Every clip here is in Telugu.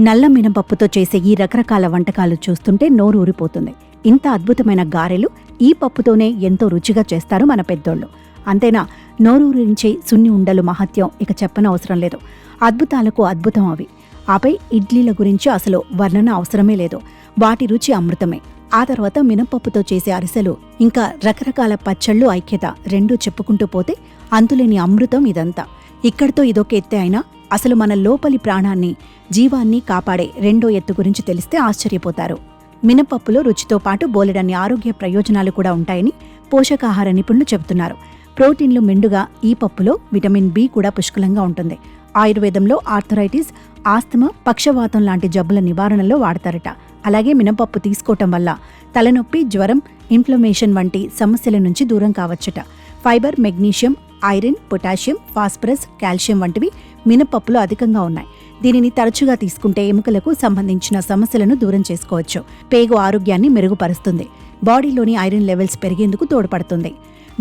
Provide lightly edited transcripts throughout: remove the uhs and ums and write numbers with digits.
నల్ల మినపప్పుతో చేసే ఈ రకరకాల వంటకాలు చూస్తుంటే నోరు ఊరిపోతుంది. ఇంత అద్భుతమైన గారెలు ఈ పప్పుతోనే ఎంతో రుచిగా చేస్తారు మన పెద్దోళ్ళు. అంతేనా, నోరూరించే సున్ని ఉండలు మహత్యం ఇక చెప్పనవసరం లేదు. అద్భుతాలకు అద్భుతం అవి. ఆపై ఇడ్లీల గురించి అసలు వర్ణన అవసరమే లేదు. వాటి రుచి అమృతమే. ఆ తర్వాత మినపప్పుతో చేసే అరిసెలు, ఇంకా రకరకాల పచ్చళ్ళు, ఐక్యత రెండూ చెప్పుకుంటూ పోతే అంతులేని అమృతం ఇదంతా. ఇక్కడితో ఇదొక ఎత్తే అయినా అసలు మన లోపలి ప్రాణాన్ని, జీవాన్ని కాపాడే రెండో ఎత్తు గురించి తెలిస్తే ఆశ్చర్యపోతారు. మినపప్పులో రుచితో పాటు బోలెడన్ని ఆరోగ్య ప్రయోజనాలు కూడా ఉంటాయని పోషకాహార నిపుణులు చెబుతున్నారు. ప్రోటీన్లు మెండుగా ఈ పప్పులో విటమిన్ బి కూడా పుష్కలంగా ఉంటుంది. ఆయుర్వేదంలో ఆర్థరైటిస్, ఆస్తమా, పక్షవాతం లాంటి జబ్బుల నివారణలో వాడతారట. అలాగే మినపప్పు తీసుకోవటం వల్ల తలనొప్పి, జ్వరం, ఇన్ఫ్లమేషన్ వంటి సమస్యల నుంచి దూరం కావచ్చట. Fibre, magnesium, iron, potassium, phosphorus, calcium వంటివి మినపప్పులో అధికంగా ఉన్నాయి. దీనిని తరచుగా తీసుకుంటే ఎముకలకు సంబంధించిన సమస్యలను దూరం చేసుకోవచ్చు. పేగు ఆరోగ్యాన్ని మెరుగుపరుస్తుంది. బాడీలోని ఐరన్ లెవెల్స్ పెరిగేందుకు తోడ్పడుతుంది.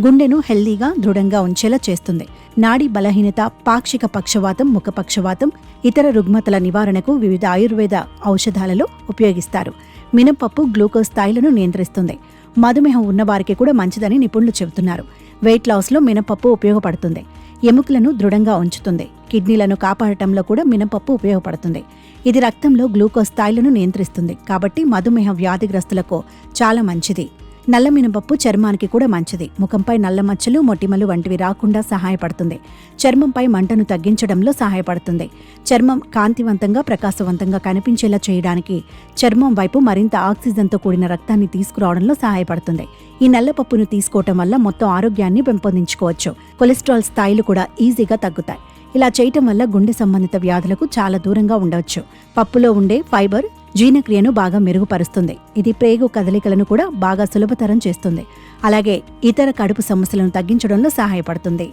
గుండెను హెల్దీగా, దృఢంగా ఉంచేలా చేస్తుంది. నాడీ బలహీనత, పాక్షిక పక్షవాతం, ముఖ పక్షవాతం, ఇతర రుగ్మతల నివారణకు వివిధ ఆయుర్వేద ఔషధాలలో ఉపయోగిస్తారు. మినపప్పు గ్లూకోజ్ స్థాయిలను నియంత్రిస్తుంది. మధుమేహం ఉన్నవారికి కూడా మంచిదని నిపుణులు చెబుతున్నారు. వెయిట్ లాస్లో మినపప్పు ఉపయోగపడుతుంది. ఎముకలను దృఢంగా ఉంచుతుంది. కిడ్నీలను కాపాడటంలో కూడా మినపప్పు ఉపయోగపడుతుంది. ఇది రక్తంలో గ్లూకోజ్ స్థాయిలను నియంత్రిస్తుంది. కాబట్టి మధుమేహ వ్యాధిగ్రస్తులకు చాలా మంచిది. నల్ల మినపప్పు చర్మానికి కూడా మంచిది. ముఖంపై నల్ల మచ్చలు, మొటిమలు వంటివి రాకుండా సహాయపడుతుంది. చర్మంపై మంటను తగ్గించడంలో సహాయపడుతుంది. చర్మం కాంతివంతంగా, ప్రకాశవంతంగా కనిపించేలా చేయడానికి చర్మం వైపు మరింత ఆక్సిజన్తో కూడిన రక్తాన్ని తీసుకురావడంలో సహాయపడుతుంది. ఈ నల్లపప్పును తీసుకోవటం వల్ల మొత్తం ఆరోగ్యాన్ని పెంపొందించుకోవచ్చు. కొలెస్ట్రాల్ స్థాయిలు కూడా ఈజీగా తగ్గుతాయి. ఇలా చేయటం వల్ల గుండె సంబంధిత వ్యాధులకు చాలా దూరంగా ఉండవచ్చు. పప్పులో ఉండే ఫైబర్ జీర్ణక్రియను బాగా మెరుగుపరుస్తుంది. ఇది ప్రేగు కదలికలను కూడా బాగా సులభతరం చేస్తుంది. అలాగే ఇతర కడుపు సమస్యలను తగ్గించడంలో సహాయపడుతుంది.